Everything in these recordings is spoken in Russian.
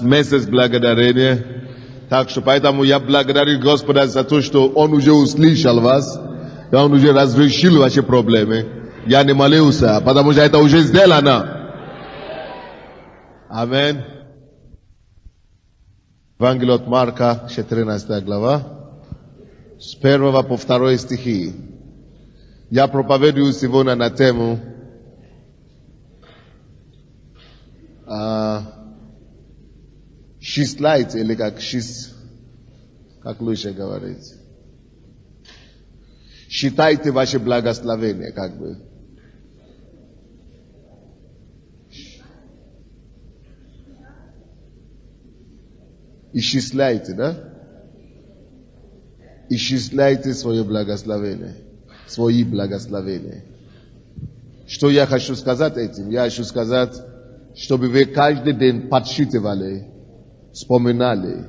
месяц благодарения. Так что поэтому я благодарю Господа за то, что Он уже услышал вас, и Он уже разрешил ваши проблемы. Я не молился, потому что это уже сделано. Аминь. Евангелие от Марка, 14 глава, с 1 по 2 стихи. Я проповедую сегодня на тему считайте, или как лучше говорить. Считайте ваши благословения, как бы. Исчисляйте, да? Исчисляйте свое благословение. Свои благословения. Что я хочу сказать этим? Я хочу сказать, чтобы вы каждый день подсчитывали, вспоминали.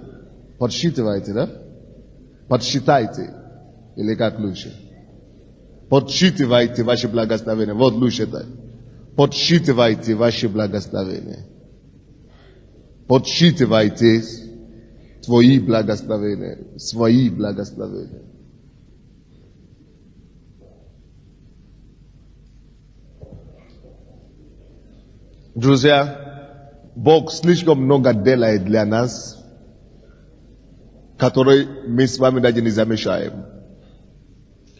Подсчитывайте, да? Подсчитайте. Или как лучше? Подсчитывайте ваши благословения. Вот лучше так. Подсчитывайте ваши благословения. Подсчитывайте твои благословения. Свои благословения. Друзья, Бог слишком много делает для нас, которые мы с вами даже не замечаем.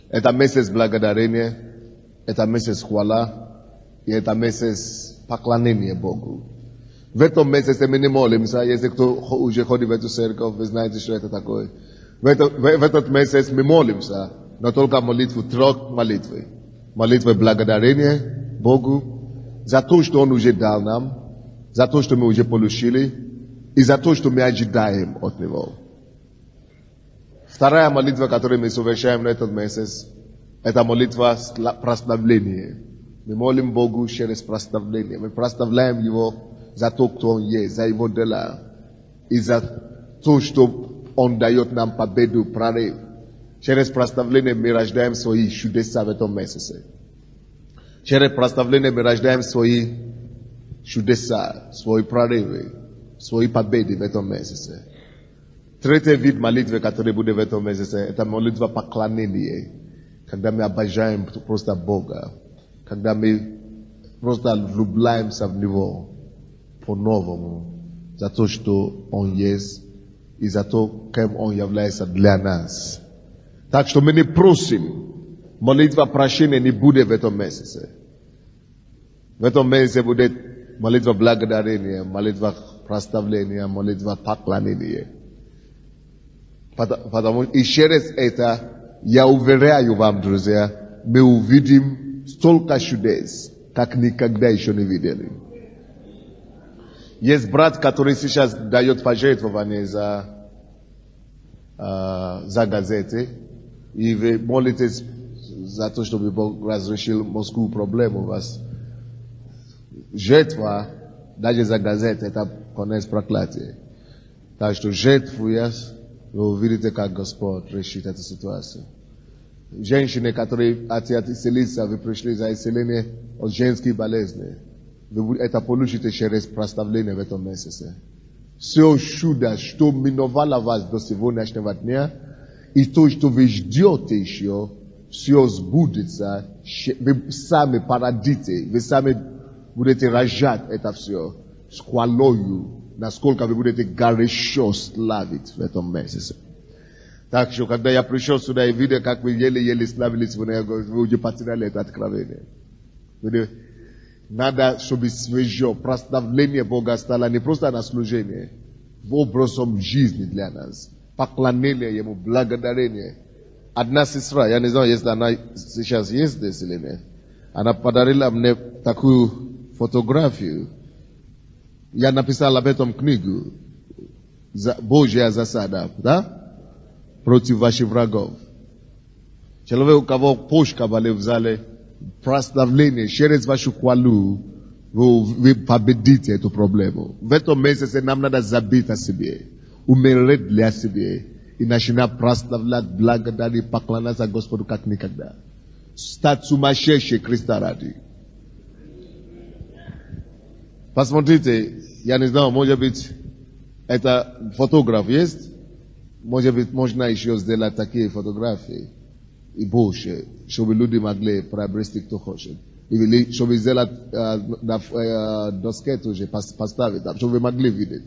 Это месяц благодарения, это месяц хвала, и это месяц поклонения Богу. В этом месяце мы не молимся, если кто уже ходит в эту церковь, вы знаете, что это такое. В этот месяц мы молимся, но только молитву, 3 молитвы. Молитва благодарения Богу, за то, что Он уже дал нам, за то, что мы уже получили, и за то, что мы ожидаем от Него. Вторая молитва, которую мы совершаем на этот месяц, это молитва прославления. Мы молим Богу через прославление. Мы прославляем Его за то, кто Он есть, за Его дела, и за то, что Он дает нам победу, прорыв. Через прославление мы рождаем свои чудеса в этом месяце. Через прославление мы рождаем свои чудеса, свои прорывы, свои победы в этом месяце. Третий вид молитвы, который будет в этом месяце, это молитва поклонения. Когда мы обожаем просто Бога. Когда мы просто влюбляемся в Него по-новому. За то, что Он есть, и за то, кем Он является для нас. Так что мы не просим. Молитва прощения не будет в этом месяце. В этом месяце будет молитва благодарения, молитва прославления, молитва поклонения. Потому и через это, я уверяю вам, друзья, мы увидим столько чудес, как никогда еще не видели. Есть брат, который сейчас дает пожертвование за газеты, и вы молитесь за то, чтобы Бог разрешил морскую проблему у вас. Жертва, даже за газеты, это конец проклятия. Так что жертвуя, вы увидите, как Господь решит эту ситуацию. Женщины, которые хотят исцелиться, вы пришли за исцеление от женских болезней. Вы это получите через прославление в этом месяце. Все чудо, что миновало вас до сегодняшнего дня, и то, что вы ждете еще, все сбудется, вы сами породите, вы сами будете рожать это все с хвалою, насколько вы будете горячо славить в этом месяце. Так что, когда я пришел сюда и видел, как вы еле-еле славились, вы уже потеряли это откровение. Надо, чтобы свежо прославление Бога стало не просто на служение, образом жизни для нас. Поклонение Ему, благодарение. Одна сестра, я не знаю, если она сейчас есть здесь или нет, она подарила мне такую фотографию. Я написал об этом книгу. Божья засада, да? Против ваших врагов. Человек, у кого пушка были в зале, прославление, через вашу хвалу, вы победите эту проблему. В этом месяце нам надо забыть о себе, умереть для себя и начинать прославлять, благодарить, поклоняться Господу как никогда. Стать сумасшедшим Христа ради. Посмотрите, я не знаю, может быть, Это фотограф есть? Может быть, можно еще сделать такие фотографии и больше, чтобы люди могли приобрести, кто хочет. Или чтобы сделать на доске тоже поставить, чтобы вы могли видеть.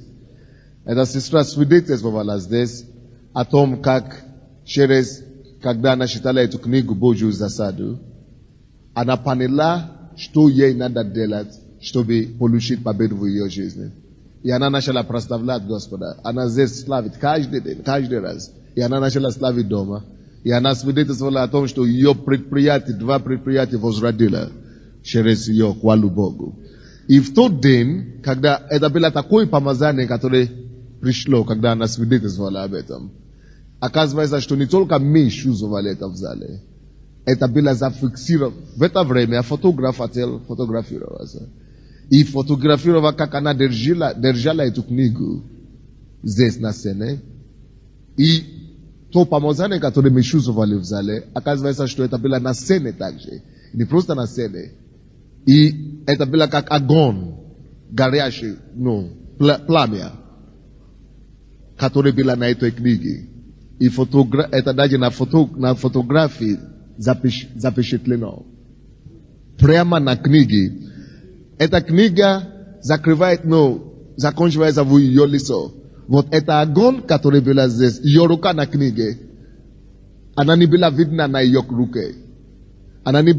Эта сестра свидетельствовала здесь о том, как когда она читала эту книгу «Божью засаду», она поняла, что ей надо делать, чтобы получить победу в ее жизни. И она начала прославлять Господа. Она здесь славит каждый день, каждый раз. И она начала славить дома. И она свидетельствовала о том, что ее предприятие, 2 предприятия возродило через ее хвалу Богу. И в тот день, когда это было такое помазание, которое пришло, когда она свидетельствовала об этом, оказывается, что не только мы чувствовали это в зале. Это было зафиксировано. В это время фотограф хотел фотографироваться. И фотографировал, как она держала эту книгу здесь на сцене. И то помазание, которое мы чувствовали в зале, оказывается, что это было на сцене также. Не просто на сцене. И это было как огонь, горящий, пламя, которое было на этой книге. И это даже на фотографии запечатлено. Прямо на книге. Эта книга закрывает, заканчивается в ее лицо. Вот это огонь, который был здесь, ее рука на книге, она не была видна на ее руке. Она не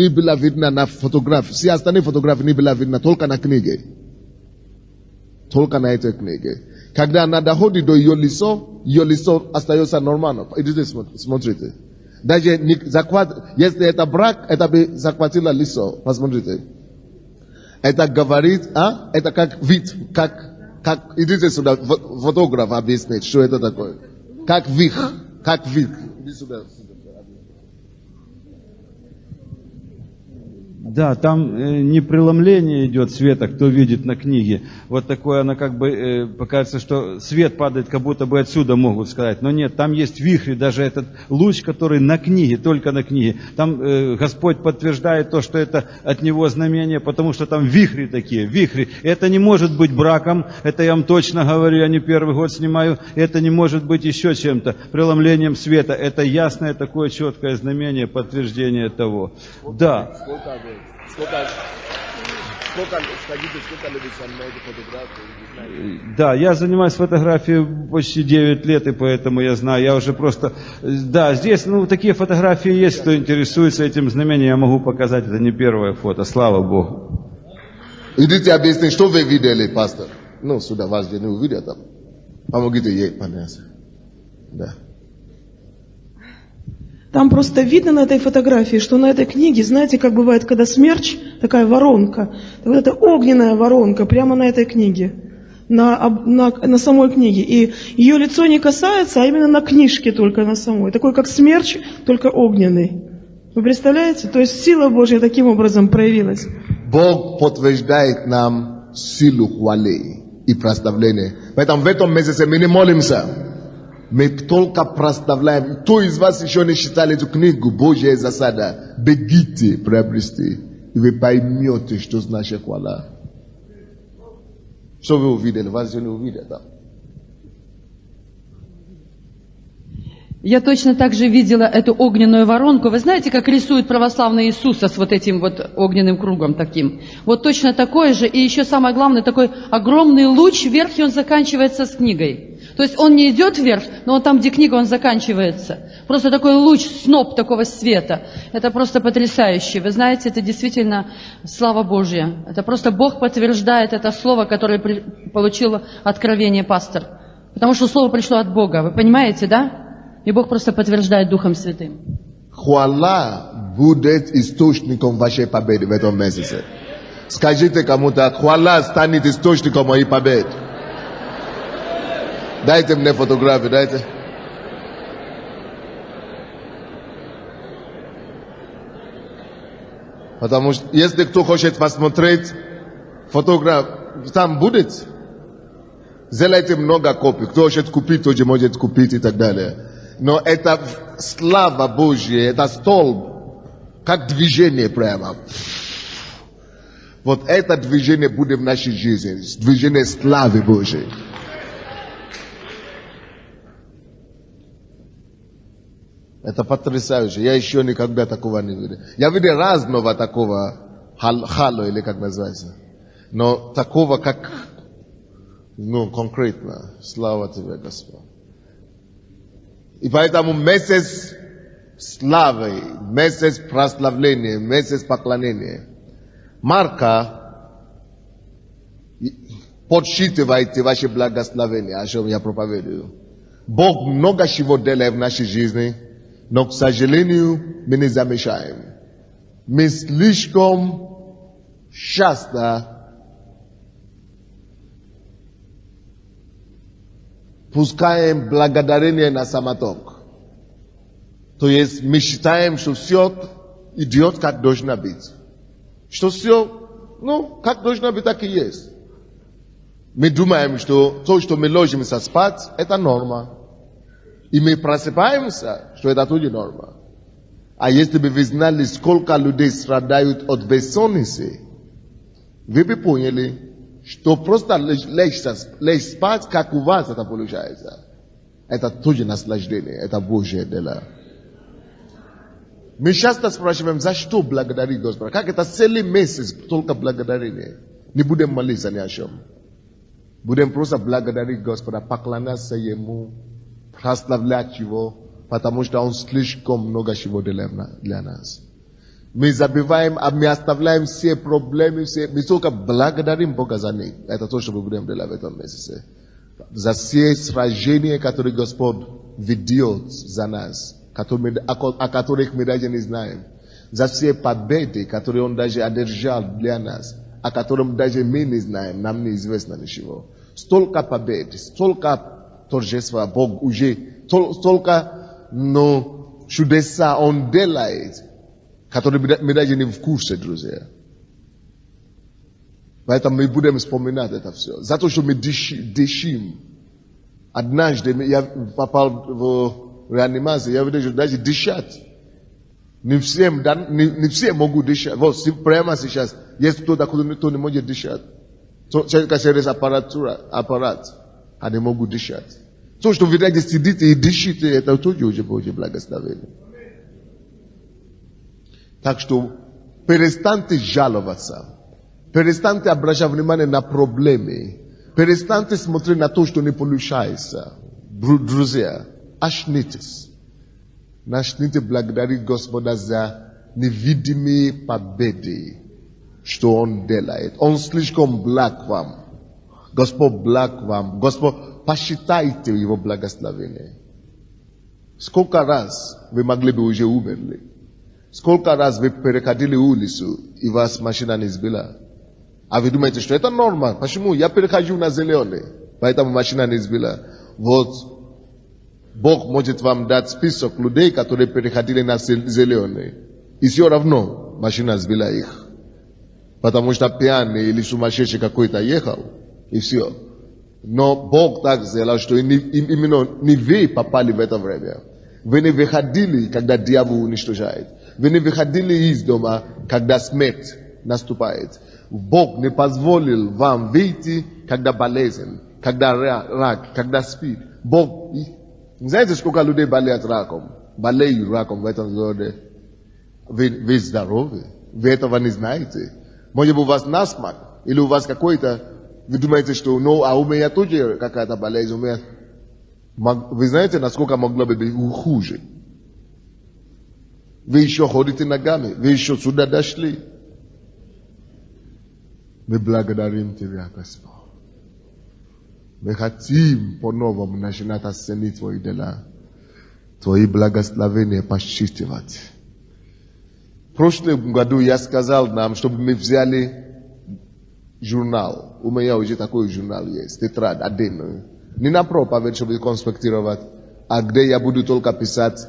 была видна на фотографии. Все остальные фотографии не была видна только на книге. Только на этой книге. Когда она доходит до ее лицо остается нормально. Идите, смотрите. Даже если это брак, это бы захватило лицо. Посмотрите. Это говорит, это как вид, идите сюда, фотограф объяснит, что это такое. Как вид. Иди сюда. Да, там не преломление идет света, кто видит на книге. Вот такое, она как бы, покажется, что свет падает, как будто бы отсюда могут сказать. Но нет, там есть вихрь, даже этот луч, который на книге, только на книге. Там Господь подтверждает то, что это от Него знамение, потому что там вихри такие, вихри. Это не может быть браком, это я вам точно говорю, я не первый год снимаю. Это не может быть еще чем-то, преломлением света. Это ясное такое четкое знамение, подтверждение того. Да. Сколько лет занимаете фотографией? Да, я занимаюсь фотографией почти 9 лет, и поэтому я знаю, я уже просто... Да, здесь, такие фотографии есть, кто интересуется этим знамением, я могу показать, это не первое фото, слава Богу. Идите объясните, что вы видели, пастор? Сюда вас не увидят там. Помогите ей понять. Да. Там просто видно на этой фотографии, что на этой книге, знаете, как бывает, когда смерч, такая воронка, вот это огненная воронка прямо на этой книге, на самой книге. И ее лицо не касается, а именно на книжке только на самой. Такой как смерч, только огненный. Вы представляете? То есть сила Божья таким образом проявилась. Бог подтверждает нам силу хвалы и прославления. Поэтому в этом месяце мы не молимся. Мы только прославляем. Кто из вас еще не читали эту книгу «Божья засада»? Бегите приобрести. И вы поймете, что значит хвала. Что вы увидели? Вас же не увидели там. Я точно так же видела эту огненную воронку. Вы знаете, как рисует православный Иисуса с вот этим вот огненным кругом таким? Вот точно такое же. И еще самое главное, такой огромный луч вверх, и он заканчивается с книгой. То есть он не идет вверх, но там, где книга, он заканчивается. Просто такой луч, сноп такого света. Это просто потрясающе. Вы знаете, это действительно слава Божья. Это просто Бог подтверждает это слово, которое получил откровение пастор. Потому что слово пришло от Бога. Вы понимаете, да? И Бог просто подтверждает Духом Святым. Хвала будет источником вашей победы в этом месяце. Скажите кому-то, хвала станет источником моей победы. Дайте мне фотографию, дайте. Потому что, если кто хочет посмотреть фотограф, там будет. Сделайте много копий. Кто хочет купить, тоже может купить и так далее. Но это слава Божья, это столб, как движение прямо. Вот это движение будет в нашей жизни. Движение славы Божьей. Это потрясающе. Я еще никогда такого не видел. Я видел разного такого хало, или как называется. Но такого, как, конкретно. Слава тебе, Господь. И поэтому месяц славы, месяц прославления, месяц поклонения. Марка, подсчитывайте ваши благословения, о чем я проповедую. Бог много чего делает в нашей жизни, но, к сожалению, мы не замечаем. Мы слишком часто пускаем благодарение на самоток. То есть мы считаем, что все идет как должно быть. Что все, как должно быть, так и есть. Мы думаем, что то, что мы ложимся спать, это норма. И мы просыпаемся, что это тоже норма. А если бы вы знали, сколько людей страдают от бессонницы, вы бы поняли, что просто лечь спать, как у вас это получается. Это тоже наслаждение, это Божье дело. Мы часто спрашиваем, за что благодарить Господа? Как это целый месяц только благодарение? Не будем молиться ни о чем. Будем просто благодарить Господа, поклоняться Ему, прославлять Его, потому что Он слишком много чего делает для нас. Мы забиваем, мы оставляем все проблемы, мы только благодарим Бога за них. Это то, что мы будем делать в этом месяце. За все сражения, которые Господь ведет за нас, о которых мы даже не знаем. За все победы, которые Он даже одержал для нас, о котором даже мы не знаем, нам неизвестно ничего. Столько побед, столько торжества Бог уже, столько чудеса Он делает, которые мы даже не в курсе, друзья. Поэтому мы будем вспоминать это все. За то, что мы дышим. Однажды я попал в реанимацию, я видел, что даже дышать. Не все могут дышать. Вот прямо сейчас есть кто-то, кто не может дышать. Только через аппарат, они могут дышать. То, что вы даже сидите и дышите, это тоже уже Божье благословение. Так что перестаньте жаловаться. Перестаньте обращать внимание на проблемы. Перестаньте смотреть на то, что не получается. Друзья, очнитесь. Начните благодарить Господа за невидимые победы, что Он делает. Он слишком благ вам. Господь благ вам. Господь, посчитайте Его благословение. Сколько раз вы могли бы уже умерли? Сколько раз вы переходили улицу, и вас машина не сбила? А вы думаете, что это норма? Почему? Я перехожу на зеленый, поэтому машина не сбила. Вот Бог может вам дать список людей, которые переходили на зеленый. И все равно машина сбила их. Потому что пьяный или сумасшедший какой-то ехал, и все. Но Бог так сделал, что именно не вы попали в это время. Вы не выходили, когда дьявол уничтожает. Вы не выходили из дома, когда смерть наступает. Бог не позволил вам выйти, когда болезнь, когда рак, когда спид. Бог, знаете, сколько людей болеют раком? Болеют раком в этом городе. Вы здоровы. Вы этого не знаете. Может быть, у вас насморк, или у вас какой-то, вы думаете, что, а у меня тоже какая-то болезнь, вы знаете, насколько могло бы быть хуже? Вы еще ходите ногами, вы еще сюда дошли. Мы благодарим Тебя, Господь. Мы хотим по-новому начинать оценить Твои дела, Твои благословения посчитывать. В прошлом году я сказал нам, чтобы мы взяли журнал. У меня уже такой журнал есть, тетрадь отдельную. Не на проповедь, чтобы конспектировать, а где я буду только писать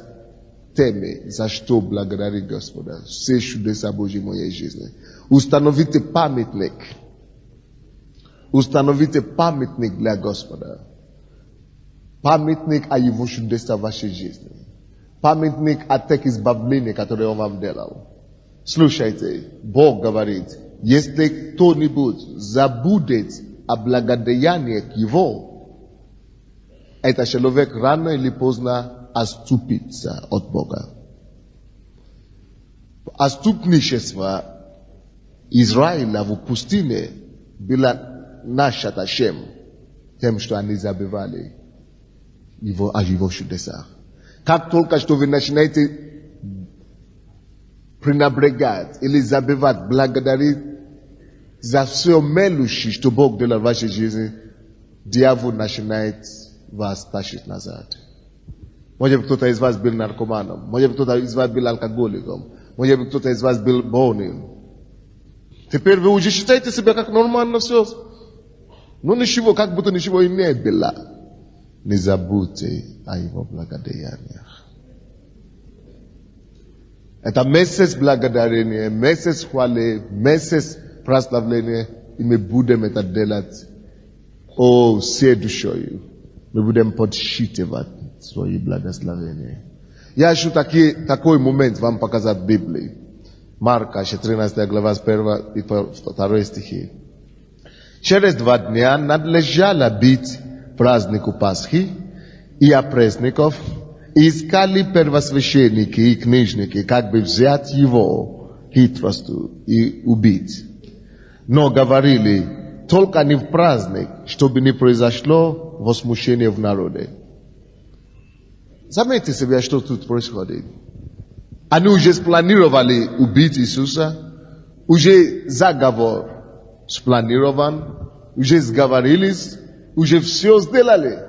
темы, за что благодарить Господа. Все чудеса Божьи в моей жизни. Установите памятник. Установите памятник для Господа. Памятник о Его чудесах в вашей жизни. Памятник о тех избавлениях, которые Он вам делал. Слушайте, Бог говорит, если кто-нибудь забудет о благодеяниях Его, это человек рано или поздно отступится от Бога. Отступничество Израиля в пустыне было начато чем? Тем, что они забывали о его чудесах. Как только что вы начинаете пренебрегать или забывать, благодарить за все мелочи, что Бог делал в вашей жизни, дьявол начинает вас тащить назад. Может быть, кто-то из вас был наркоманом, может быть, кто-то из вас был алкоголиком, может быть, кто-то из вас был больным. Теперь вы уже считаете себя как нормально все. Ну ничего, как будто ничего и не было. Не забудьте о его благодеяниях. Это месяц благодарения, месяц хвалы, месяц прославления, и мы будем это делать всей душою. Мы будем подсчитывать свои благословения. Я хочу такой момент вам показать в Библии. Марка, 13 глава, с 1 и 2 стихи. Через 2 дня надлежало быть празднику Пасхи, и опресников искали первосвященники и книжники, как бы взять его хитростью и убить. Но говорили, только не в праздник, чтобы не произошло возмущение в народе. Заметьте себе, что тут происходит. Они уже спланировали убить Иисуса, уже заговор спланирован, уже сговорились, уже все сделали,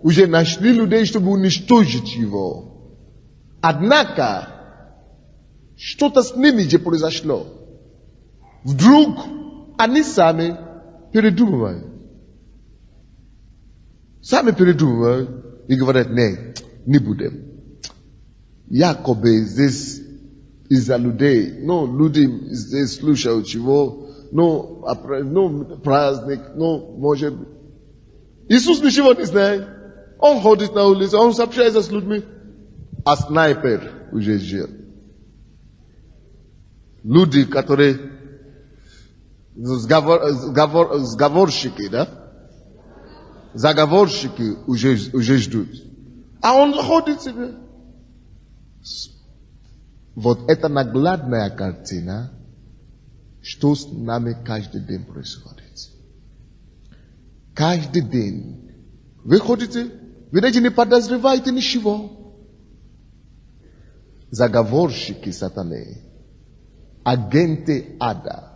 уже нашли людей, чтобы уничтожить его. Однако, что-то с ними же произошло. Вдруг они сами передумывают. Сами передумывают и говорят, нет, не будем. Якобы здесь из-за людей, люди здесь слушают чего, праздник, может быть. Иисус ничего не знает. Он ходит на улице, он общается с людьми. А снайпер уже жил. Люди, которые заговорщики, да? Заговорщики уже ждут. А он ходит себе. Вот это наглядная картина, что с нами каждый день происходит. Каждый день. Вы ходите, вы даже не подозреваете ничего. Заговорщики сатаны, агенты ада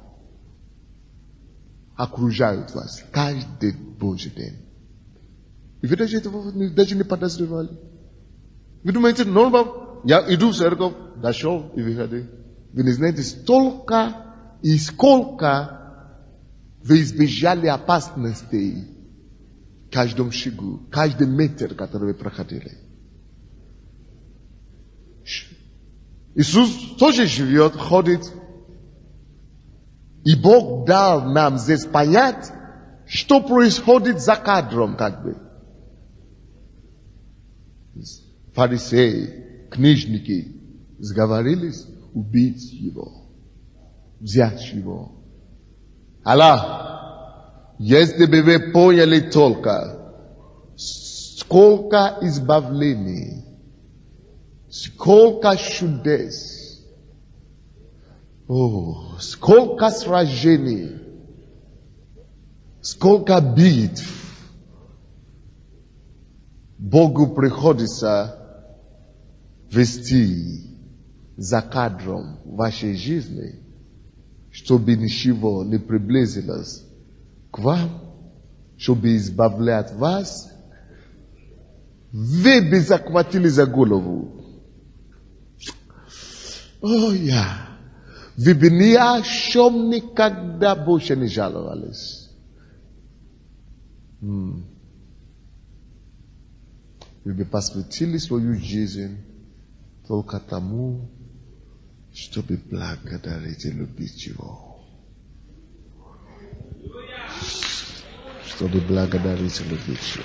окружают вас каждый Божий день. И вы даже не подозревали. Вы думаете, нормально, я иду в церковь, дошел и выходил. Вы не знаете, столько и сколько вы избежали опасностей в каждом шагу, каждый метр, который вы проходили. Иисус тоже живет, ходит. И Бог дал нам здесь понять, что происходит за кадром, как бы. Фарисеи, книжники сговорились убить его, взять его. Аллах, если бы вы поняли только, сколько избавлений, сколько чудес, сколько сражений, сколько битв Богу приходится вести за кадром вашей жизни, чтобы ничего не приблизилось к вам, чтобы избавлять вас, вы бы захватили за голову. Вы бы ни о чем никогда больше не жаловались. Вы бы посвятили свою жизнь только тому, чтобы благодарить и любить Его. Чтобы благодарить и любить Его.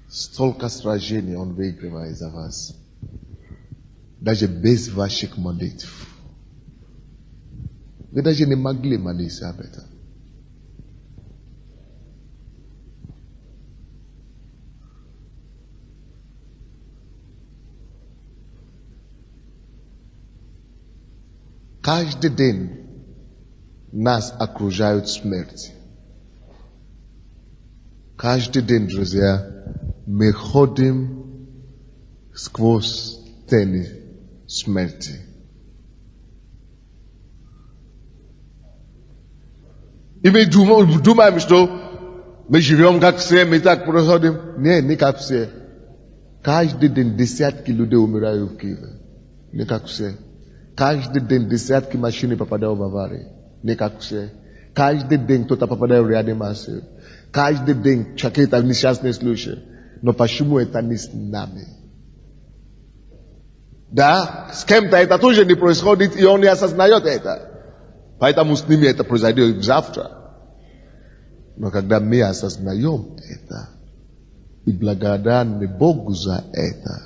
Столько сражений Он выигрывает за вас. Даже без ваших молитв. Вы даже не могли молиться об этом. Каждый день нас окружают смерти. Каждый день, друзья, мы ходим сквозь тени смерти. И мы думаем, что мы живем как все, мы так проходим. Нет, не как все. Каждый день десятки людей умирают в Киеве. Не как все. Каждый день десятки машин попадают в аварии. Не как все. Каждый день кто-то попадает в реанимацию. Каждый день какие-то несчастные случаи. Но почему это не с нами? Да, с кем-то это тоже не происходит, и он не осознает это. Поэтому с ними это произойдет завтра. Но когда мы осознаем это и благодарны Богу за это,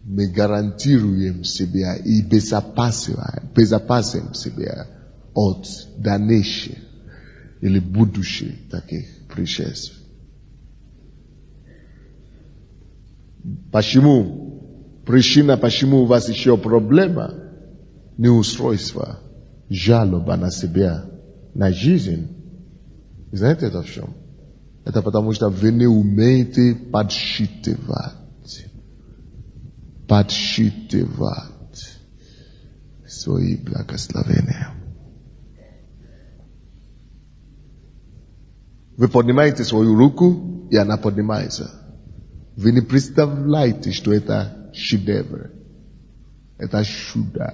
мы гарантируем себя и безопасим себя от дальнейших или будущих таких пришествий. Почему? Причина, почему у вас еще проблема? Неустройство, жалоба на себя, на жизнь. Знаете это в чем? Это потому что вы не умеете подсчитывать свои благословения. Вы поднимаете свою руку, и она поднимается. Вы не представляете, что это шедевр. Это чудо.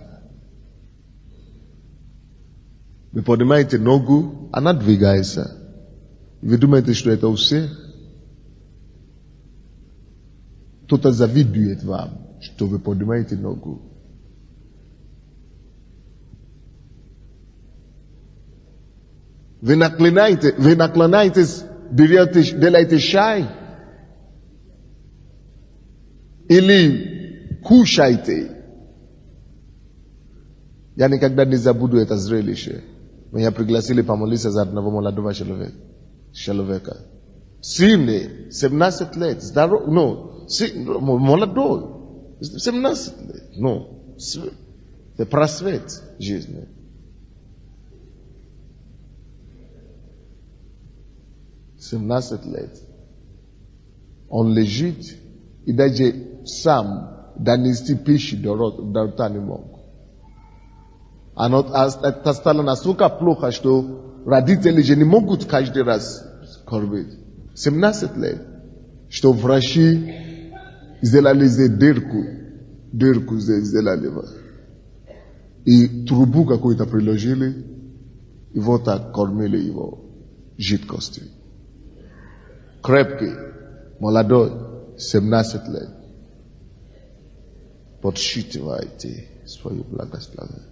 Вы поднимаете ногу, она двигается. Вы думаете, что это у всех? Кто-то завидует вам, что вы поднимаете ногу. Вы наклоняетесь, делаете чай. Или кушаете. Я никогда не забуду это зрелище. Меня пригласили помолиться за одного молодого человека. Сильный, 17 лет, молодой, 17 лет, это просвет жизни. лет. Он лежит и даже сам донести пищу до рта не мог. Это стало настолько плохо, что родители же не могут каждый раз кормить. 17 лет. Что врачи сделали дырку сделали. И трубу какую-то приложили, и вот так кормили его жидкостью. Крепкий, молодой, 17 лет. Подсчитывайте свою благословение.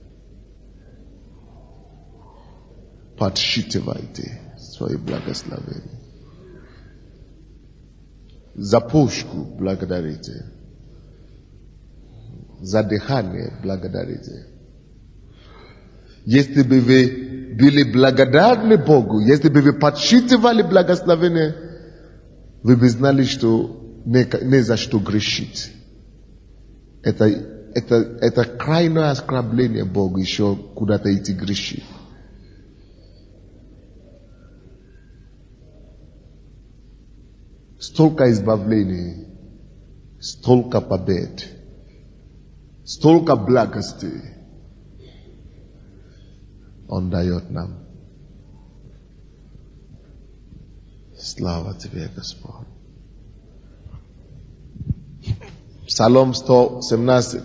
Подсчитывайте свои благословения. За пушку благодарите. За дыхание благодарите. Если бы вы были благодарны Богу, если бы вы подсчитывали благословение, вы бы знали, что не за что грешить. Это крайнее оскорбление Богу еще куда-то идти грешить. Столько избавлений, столько побед, столько благости Он дает нам. Слава Тебе, Господь. Псалом 117.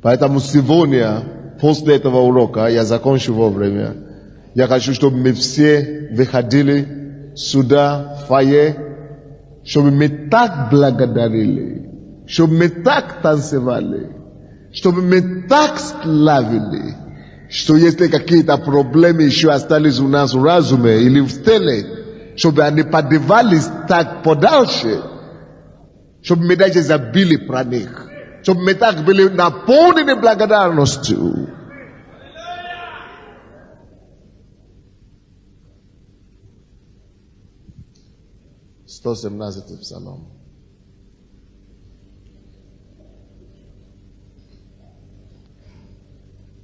Поэтому сегодня, после этого урока, я закончу вовремя. Я хочу, чтобы мы все выходили сюда, в фойе, чтобы мы так благодарили, чтобы мы так танцевали, чтобы мы так славили, что если какие-то проблемы еще остались у нас в разуме или в теле, чтобы они подавались так подальше, чтобы мы даже забили про них. Чтобы мы так были наполнены благодарностью. 117 Псалом.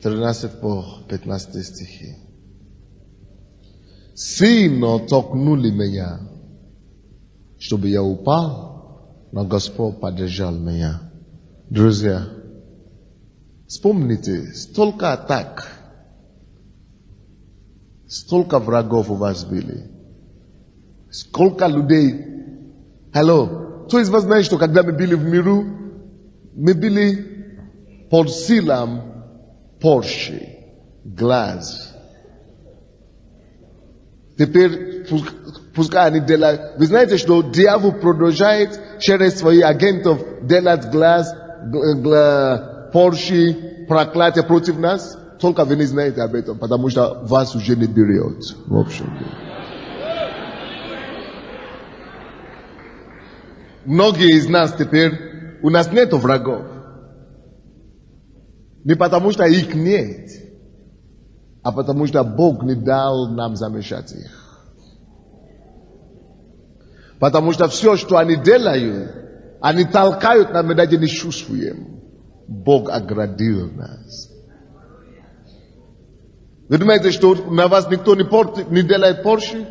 Тринадцать по 15 стихи. Сильно толкнули меня, чтобы я упал, но Господь поддержал меня. Друзья, вспомните, столько атак, столько врагов у вас были, сколько людей. Hello, кто из вас знает, что когда мы были в миру, мы были под силам Порши, глаз. Теперь, пускай они делают. Вы знаете, что дьявол продолжает через своих агентов делать глаз, Порши, проклятие против нас? Только вы не знаете об этом, потому что вас уже не берет. В общем. Многие из нас теперь, у нас нет врагов. Не потому что их нет, а потому что Бог не дал нам замешать их. Потому что все, что они делают, они толкают нам, мы даже не чувствуем. Бог оградил нас. Вы думаете, что на вас никто не делает Порши?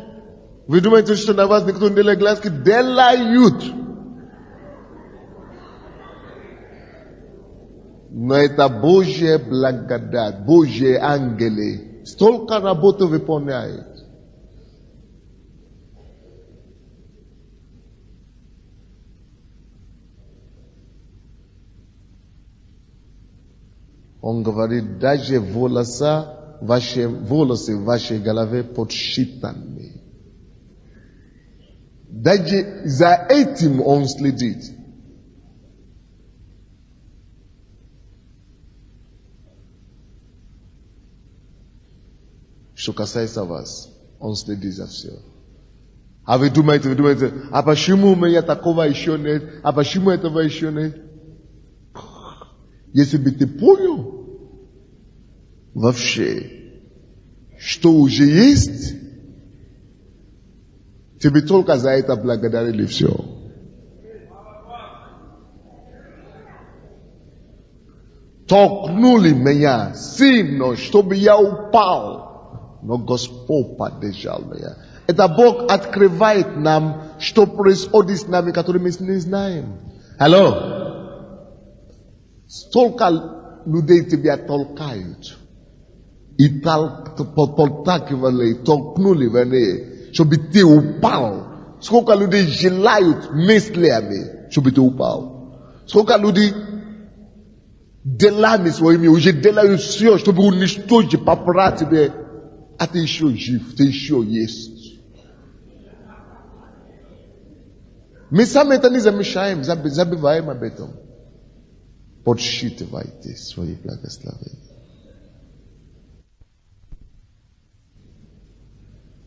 Вы думаете, что на вас никто не делает глазки? Делают. Но это Божья благодать, Божьи ангелы. Столько работы выполняют. Он говорит, даже волосы в вашей голове подсчитаны. Даже за этим он следит. Что касается вас, он следит за все. А вы думаете, а почему у меня такого еще нет? А почему этого еще нет? Если бы ты понял вообще, что уже есть, тебе только за это благодарили все. Толкнули меня сильно, чтобы я упал. Но Господь поддержал меня. Это Бог открывает нам, что происходит с нами, которые мы не знаем. Алло? Столько людей тебя толкают. И подталкивали, толкнули, чтобы ты упал. Сколько людей желают мыслями, чтобы ты упал. Сколько людей делами своими уже делают все, чтобы уничтожить, попрать тебе. А ты еще жив, ты еще есть. Мы сами это не замечаем, забываем об этом. Подсчитывайте свои благословения.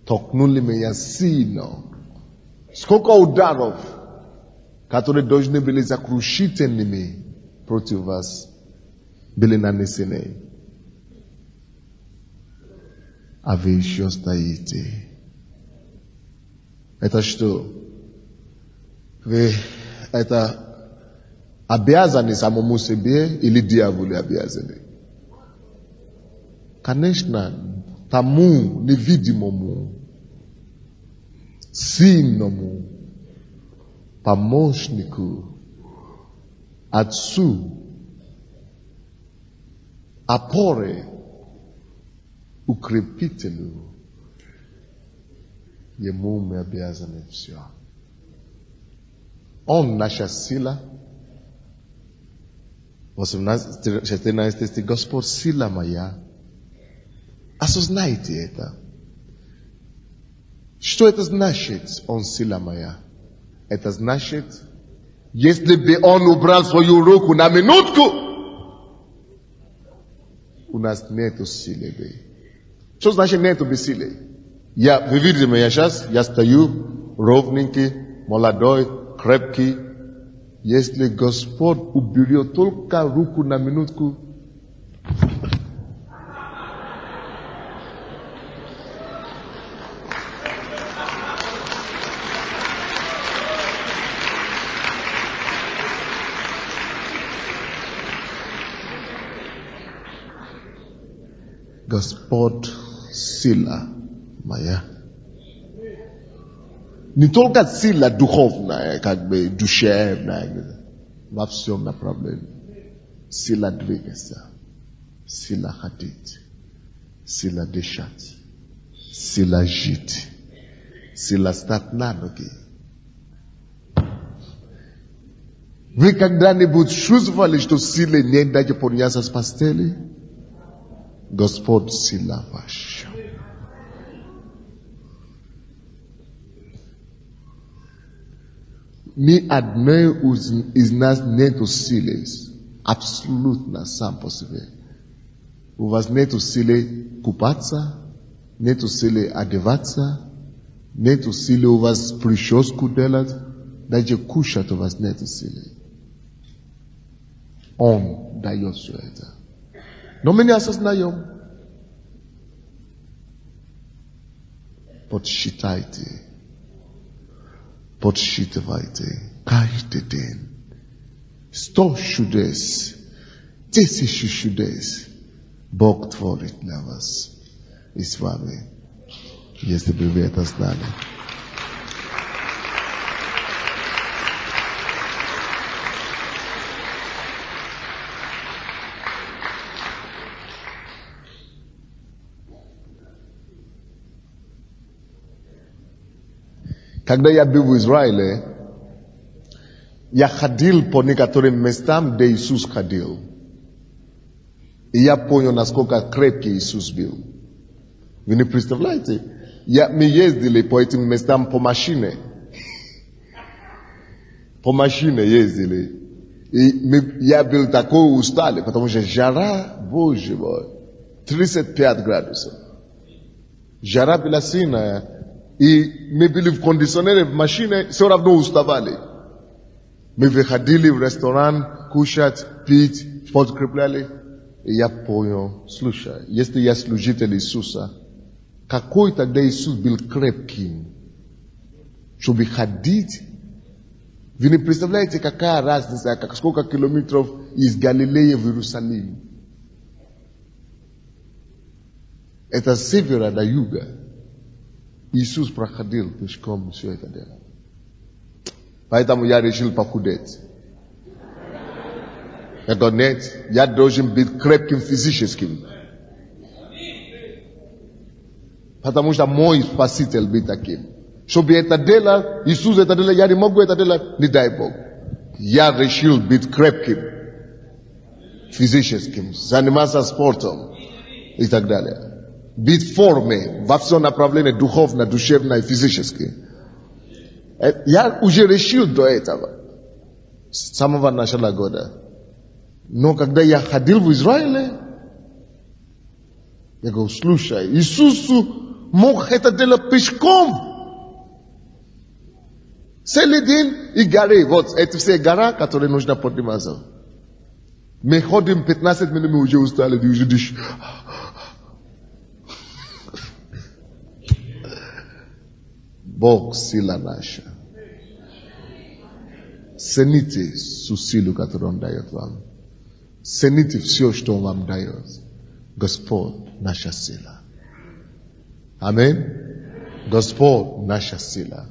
Толкнули меня сильно. Сколько ударов, которые должны были сокрушительными против вас, были нанесены. А вы еще стоите. Это что? Вы это обязаны самому себе или дьяволу обязаны? Конечно, тому невидимому, сильному помощнику, Отцу, опоре, укрепителю, ему мы обязаны все. Он наша сила. 14 стих. Господь сила моя. Осознайте это. Что это значит? Он сила моя. Это значит, если бы он убрал свою руку на минутку, у нас нету силы. Что значит нету силы? Вы видите меня сейчас? Я стою ровненький, молодой, крепкий. Если Господь уберет только руку на минутку, Господь сила моя. Не только сила духовная, как бы душевная, во всем направлении. Сила двигаться, сила ходить, сила дышать, сила жить, сила стать на ноги. Вы когда-нибудь чувствовали, что силы нет даже подняться с постели? Господь сила ваша. Ни одной из нас нету силы абсолютно сам по себе. У вас нету силы купаться, нету силы одеваться, нету силы у вас прическу делать, даже кушать у вас нету силы. Он дает все это. Но мы не осознаем. Подсчитайте. Подсчитывайте каждый день. 100 чудес, 1000 чудес Бог творит для вас и с вами, если бы вы это знали. Когда я был в Израиле, я ходил по некоторым местам, где Иисус ходил. И я понял, насколько крепкий Иисус был. Вы не представляете? Мы ездили по этим местам по машине. По машине ездили. И я был такой усталый, потому что жара, боже мой, 35 градусов. Жара была сильная. И мы были в кондиционере в машине, все равно уставали. Мы выходили в ресторан, кушать, пить, подкрепляли. И я понял, слушай, если я служитель Иисуса, какой тогда Иисус был крепким, чтобы ходить? Вы не представляете, какая разница, сколько километров из Галилеи в Иерусалим. Это с севера до юга. Иисус проходил пешком все это дело. Поэтому я решил похудеть. Я говорю, нет, я должен быть крепким физическим. Потому что мой Спаситель был таким. Чтобы это дело, Иисус это дело, я не могу это дело, не дай Бог. Я решил быть крепким, физическим, заниматься спортом и так далее. Быть в форме во всем направлении духовно, душевно и физически. Я уже решил до этого, с самого начала года. Но когда я ходил в Израиле, я говорю, слушай, Иисус мог это делать пешком. Целый день и горы. Вот это все гора, которые нужно подниматься. Мы ходим 15 минут, мы уже устали, ты уже дышишь. Бог сила наша. Цените всю силу, которую Он дает вам. Цените все, что Он вам дает. Господь наша сила. Аминь. Господь наша сила.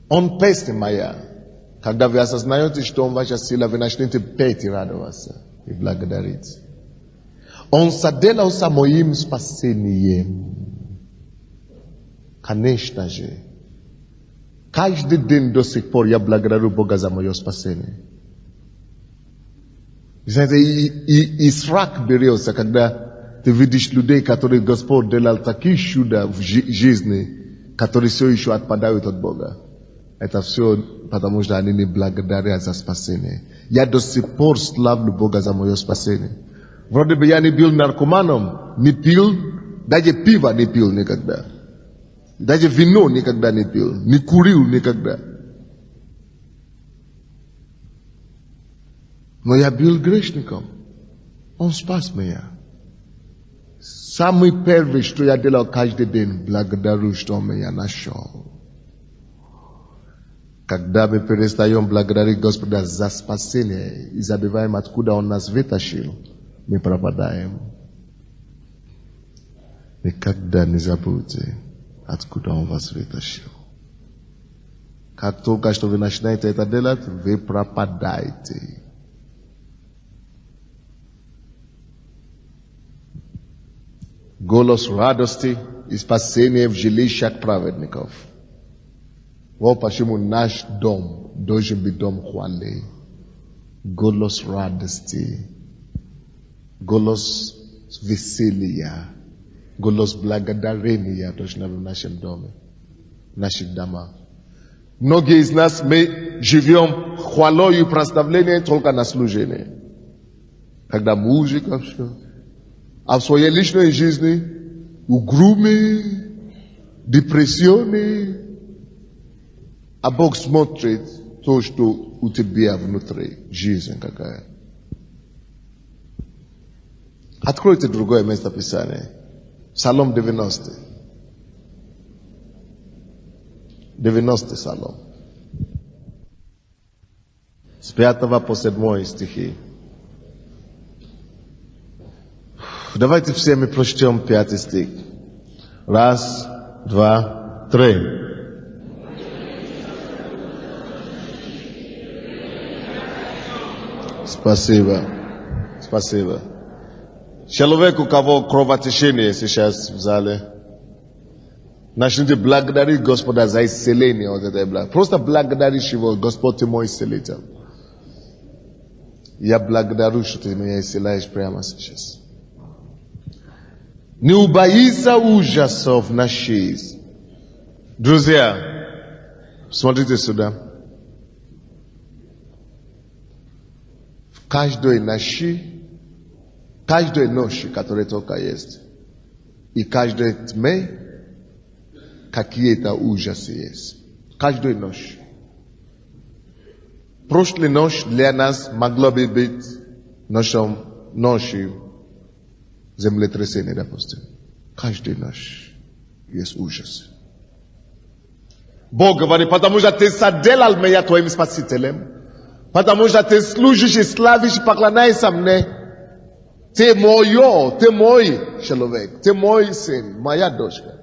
Он песня моя. Когда вы осознаете, что Он ваша сила, вы начнете петь и радоваться и благодарить. Он соделался моим спасением. Конечно же. Каждый день до сих пор я благодарю Бога за мое спасение. Знаете, и страх берется, когда ты видишь людей, которые Господь делал такие чуда в жизни, которые все еще отпадают от Бога. Это все потому, что они не благодарят за спасение. Я до сих пор славлю Бога за мое спасение. Вроде бы я не был наркоманом, не пил, даже пиво не пил никогда. Даже вино никогда не пил, не курил никогда. Но я был грешником. Он спас меня. Самый первый, что я делал каждый день, благодарю, что Он меня нашел. Когда мы перестаем благодарить Господа за спасение и забываем, откуда Он нас вытащил, мы пропадаем. Никогда не забудьте, откуда Он вас вытащил. Как только что вы начинаете это делать, вы пропадаете. Голос радости и спасения в жилищах праведников. Вот почему наш дом должен быть дом хвалы. Голос радости, голос веселья, голос благодарения должен быть в нашем доме, в наших домах. Многие из нас, мы живем хвалой и прославлением только на служении. Когда музыка, все. А в своей личной жизни угрюмы, депрессионы, а Бог смотрит то, что у тебя внутри, жизнь какая. Откройте другое место Писания. Псалом 90. 90 Псалом. С 5 по 7 стихи. Давайте все мы прочтем 5 стих. 1, 2, 3. Спасибо. Спасибо. Человек, у кого кровотечение сейчас в зале, начните благодарить Господа за исцеление от этой блага. Просто благодаришь Его, Господь, Ты мой исцелитель. Я благодарю, что Ты меня исцеляешь прямо сейчас. Не убоится ужасов нашей. Друзья, смотрите сюда. В каждой ночи, которая только есть, и каждой тьме, какие-то ужасы есть. Каждую ночь. Прошлая ночь для нас могла бы быть ночью землетрясения, допустим. Каждую ночь есть ужас. Бог говорит, потому что ты соделал меня твоим спасителем, потому что ты служишь и славишь и поклоняешься мне. Ты мой человек, ты мой сын, моя дочка.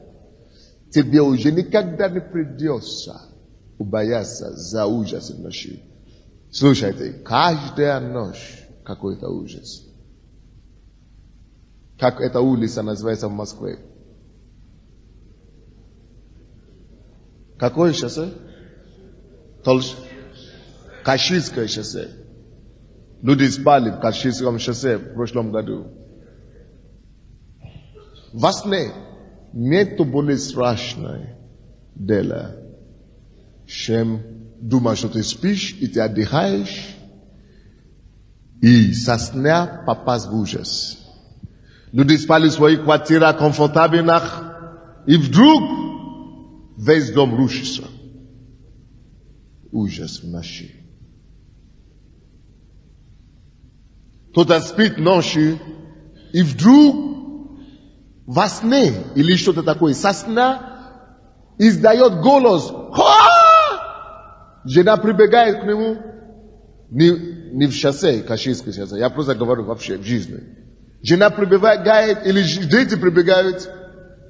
Тебе уже никогда не придется убояться за ужас ночи. Слушайте, каждая ночь какой-то ужас. Как эта улица называется в Москве? Какое шоссе? Каширское шоссе. Люди спали в Каширском шоссе в прошлом году. Во сне нету более страшное дело, чем думать, что ты спишь и ты отдыхаешь, и со сна попасть в ужас. Люди спали в своих квартирах комфортабельных, и вдруг весь дом рушится. Ужас в ночи. Кто-то спит ночью, и вдруг во сне или что-то такое, со сна издает голос. Жена прибегает к нему, не в шоссе, Каширское шоссе, я просто говорю вообще в жизни. Жена прибегает, или дети прибегают.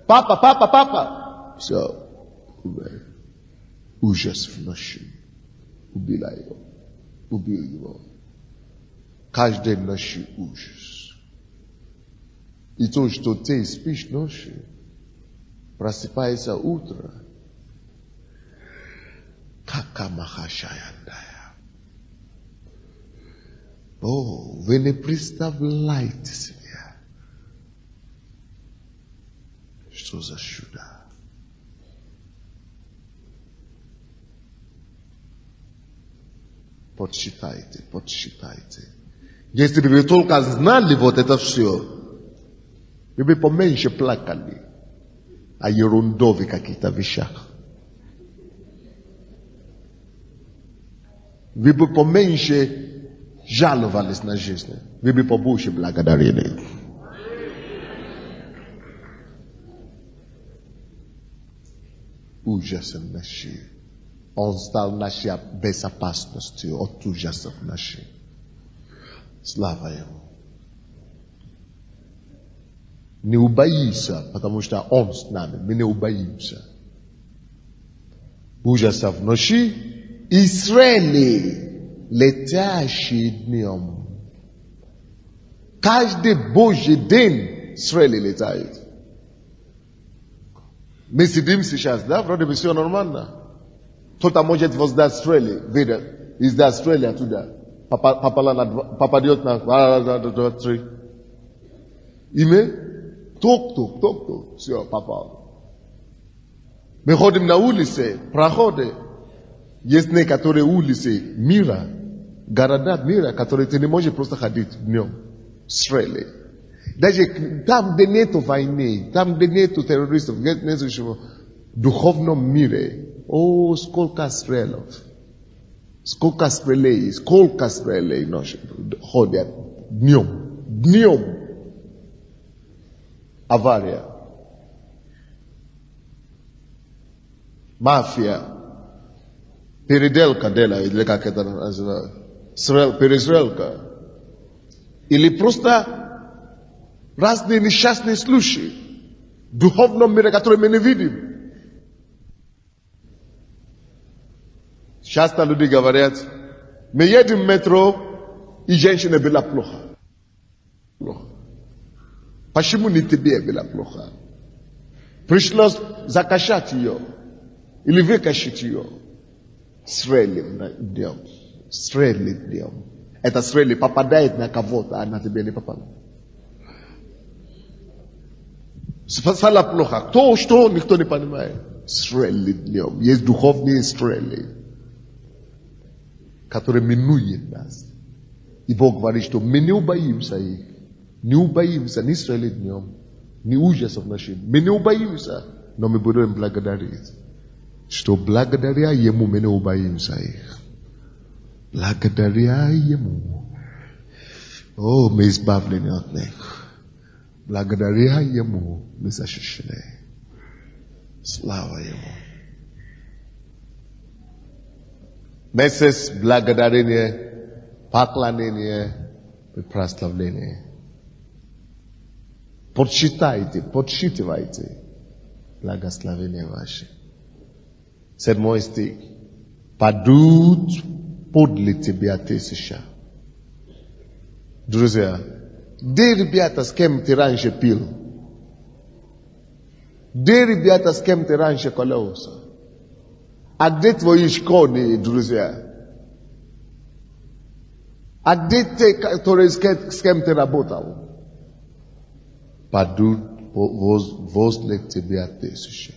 Папа. Все. Ужас в ночи. Убил его. Каждой ночи ужас. И то, что ты спишь ночью, просыпается утро. Какамахашаяндая. О, вы не представляете себе, что за чудо. Подсчитайте. Если бы вы только знали вот это все, вы бы поменьше плакали о ерундове каких-то вещах. Вы бы поменьше жаловались на жизнь. Вы бы побольше благодарили. Ужас ночи. Он стал нашей безопасностью от ужасов наших. Слава Ему. Не убоимся, потому что Он с нами. Мы не убоимся. Ужасов ночи. Израили, летящие днем. Каждый Божий день Израили летает. Мы сидим сейчас, да? Вроде бы все нормально. Кто-то может воздать стрели, видят, издать стрели оттуда. Попадет на 1, 2, 3. Имя? Тук-тук, все, попал. Мы ходим на улице, проходы. Есть некоторые улицы мира, города мира, которые ты не можешь просто ходить днем. Стрели. Даже там, где нету войны, там, где нету террористов, где нету в духовном мире, о, сколько стрелов, сколько стрелей ходят днем. Авария. Мафия. Переделка дела, или как это называют. Перестрелка. Или просто разные несчастные случаи в духовном мире, которые мы не видим. Часто люди говорят, мы едем в метро, и женщина была плохо. Почему не тебе было плохо? Пришлось закачать ее, или выкачать ее. Стрели днем. Это стрели попадает на кого-то, а на тебе не попадает. Стало плохо. Кто, что, никто не понимает. Стрели днем. Есть духовные стрели, которые минуют нас. И Бог говорит, что мы не убоимся их. Не убоимся ни стрели днем, ни ужасов наших. Мы не убоимся, но мы будем благодарить. Что благодаря Ему мы не убоимся их. Благодаря Ему. О, мы избавлены от них. Благодаря Ему мы защищены. Слава Ему. Месяц благодарения, поклонения и прославления. Подсчитывайте благословения ваши. 7 стих. Падут подле тебя 1000. Друзья, где ребята, с кем ты раньше пил? Где ребята, с кем ты раньше кололся? А где твои школы, друзья? А где те, которые с кем ты работал? Падут возле тебя 1000.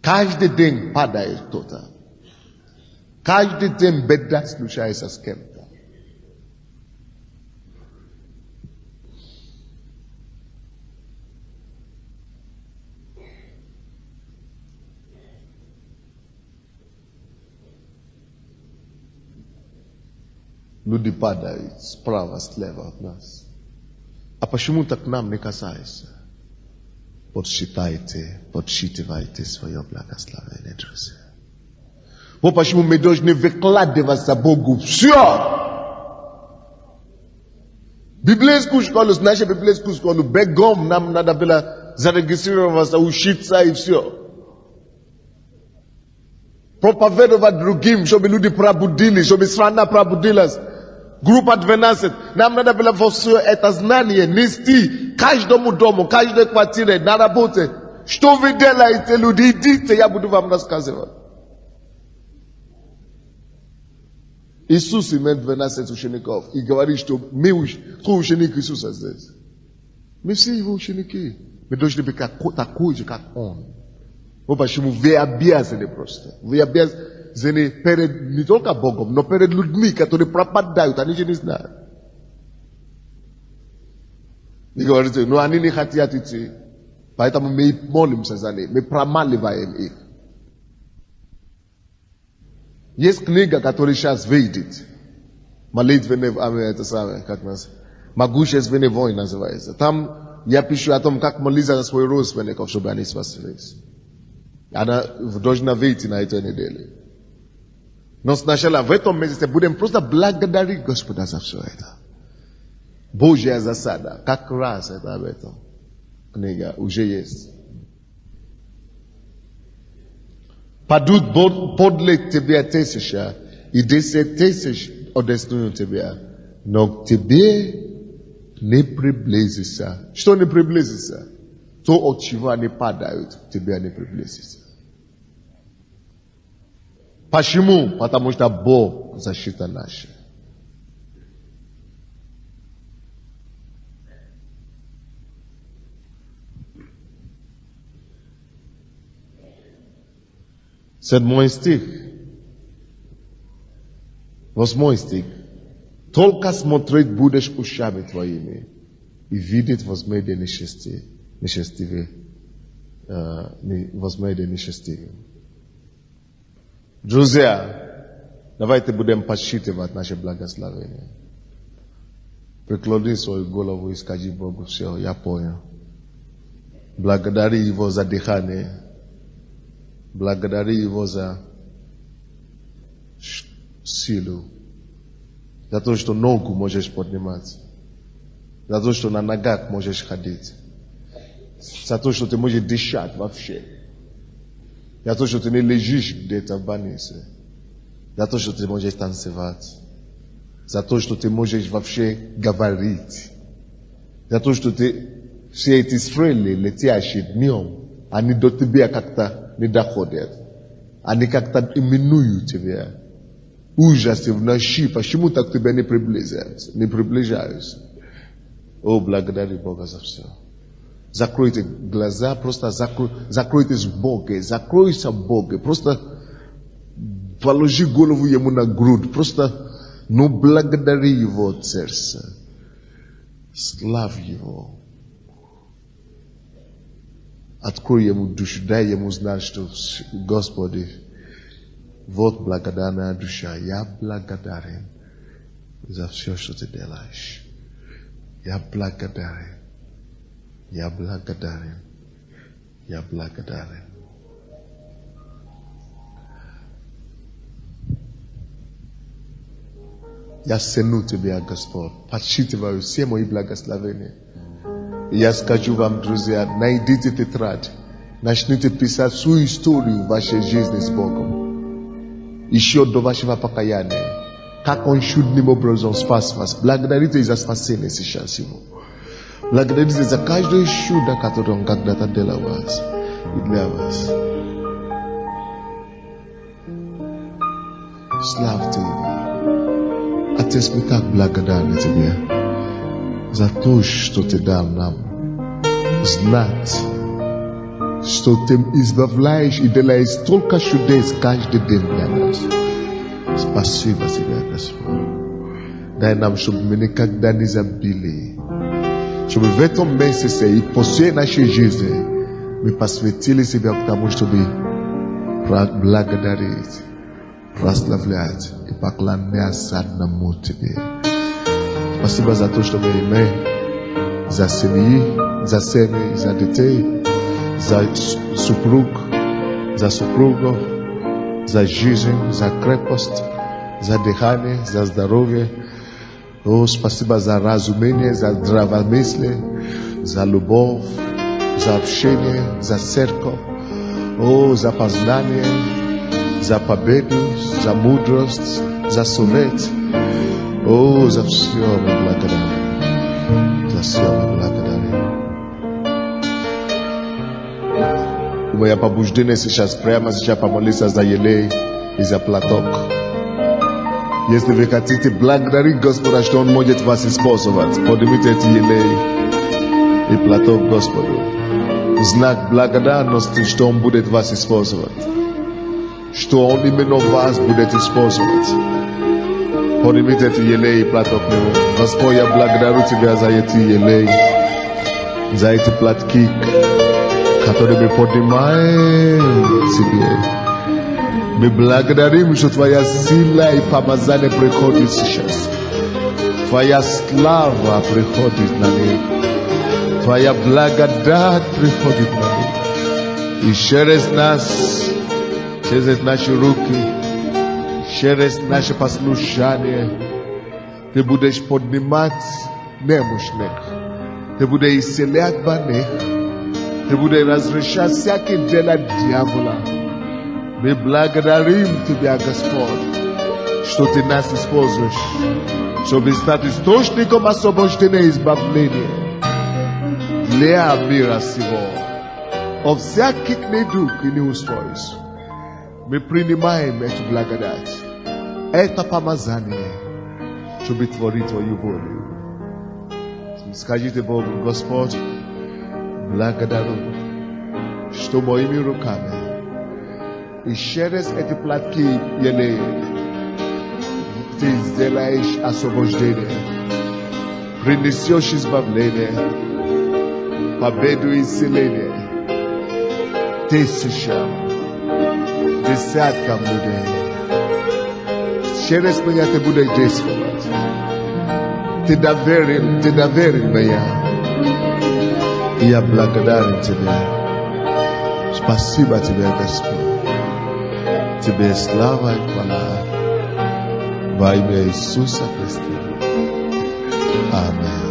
Каждый день падает кто-то. Каждый день беда случается с кем-то. Люди падают справа, слева от нас. А почему-то к нам не касается. Подсчитывайте свое благословение, друзья. Вот почему мы должны выкладываться Богу все. Библейскую школу, нашу библейскую школу, бегом нам надо было зарегистрироваться, учиться и все. Проповедовать другим, чтобы люди пробудились, чтобы страна пробудилась. Группа 12, нам надо было все это знание нести каждому дому, каждой квартире, на работе. Что вы делаете, люди, идите, я буду вам рассказывать. Иисус имеет 12 учеников и говорит, что мы ученики Иисуса здесь. Мы все его ученики. Мы должны быть такой же, как Он. Вот почему вы обязаны просто. Вы обязаны перед не только Богом, но перед людьми, которые пропадают, они же не знают. И говорите, но они не хотят идти. Поэтому мы молимся за них, мы промаливаем их. Есть книга, которая сейчас выйдет. Молитвенный, это самое, как называется. Могущественный войн называется. Там я пишу о том, как молиться за своих родственников, чтобы они спаслись. Она должна выйти на этой неделе. Но сначала в этом месяце будем просто благодарить Господа за все это. Божья засада. Как раз это об этом. Книга уже есть. Падут подле тебя 1000, и 10 000 одесную тебя. Но к тебе не приблизится. Что не приблизится? То, от чего они падают, к тебе не приблизится. Почему? Потому что Бог защита наша. Седьмой стих. 8 стих. Только смотреть будешь ушами твоими и видеть возмездие нечестивых. Возмездие нечестивых. Друзья, давайте будем подсчитывать наше благословение. Преклони свою голову и скажи Богу: все, я понял. Благодари Его за дыхание. Благодари Его за силу. За то, что ногу можешь поднимать. За то, что на ногах можешь ходить. За то, что ты можешь дышать вообще. За то, что ты не лежишь где-то в больнице. За то, что ты можешь танцевать. За то, что ты можешь вообще говорить. За то, что ты все эти стрелы, летящие днем, они до тебя как-то не доходят. Они как-то именуют тебя. Ужасы в ночи. Почему так тебя не приближаются? О, благодари Бога за все. Закройте глаза, просто закройтесь в Боге. Закройся в Боге. Просто положи голову Ему на грудь. Просто, благодари Его от сердца. Славь Его. Открой Ему душу, дай Ему знать, что Господи, вот благодарная душа. Я благодарен за все, что ты делаешь. Я благодарен. Я благодарен. Я благодарен. Я ценю Тебя, Господь. Подсчитываю все мои благословения. И я скажу вам, друзья, найдите тетрадь. Начните писать свою историю в вашей жизни с Богом. Еще до вашего покаяния. Как Он чудным образом спас вас. Благодарите за спасение сейчас Его. Благодарите за каждое чудо, которое Он когда-то делал вас и для вас. Славьте Его. Отец, мы так благодарны Тебе за то, что Ты дал нам. Знать, что Ты избавляешь и делаешь столько чудес каждый день для нас. Спасибо Тебе, Господь. Дай нам, чтобы мы никогда не забыли. Чтобы в этом месяце и по всей нашей жизни мы посвятили себя к тому, чтобы благодарить, прославлять и поклоняться одному Тебе. Спасибо за то, что мы имеем, за семьи, за детей, за супруг, за супругов, за жизнь, за крепость, за дыхание, за здоровье. О, спасибо за разумение, за здравомыслие, за любовь, за общение, за церковь. О, за познание, за победу, за мудрость, за совет. О, за все мы благодарим. За все мы благодарим. Мое побуждение сейчас, прямо сейчас помолиться за елей и за платок. Если вы хотите благодарить Господа, что Он может вас использовать, поднимите эти елей и платок Господу. Знак благодарности, что Он будет вас использовать. Что Он именно вас будет использовать. Поднимите эти елей и платок Ему. Господь, я благодарю Тебя за эти елей, за эти платки, которые мы поднимаем Тебе. Мы благодарим, что Твоя сила и помазание приходит сейчас. Твоя слава приходит на них. Твоя благодать приходит на них. И через нас, через наши руки, через наше послушание Ты будешь поднимать немощных, Ты будешь исцелять больных, Ты будешь разрешать всякие дела дьявола. Мы благодарим Тебя, Господь, что Ты нас используешь, чтобы стать источником освобождения и избавления для мира сего. От всяких недуг и неустройств. Мы принимаем эту благодать, это помазание, чтобы творить Твою волю. Скажите Богу: Господь, благодарю, что моими руками и через эти платки елея Ты сделаешь освобождение, принесешь избавление, победу и исцеление тысячам, десяткам людей. Через меня Ты будешь действовать. Ты доверил меня. И я благодарен Тебе. Спасибо Тебе, Господь. Тебе слава и хвала во имя Иисуса Христа. Аминь.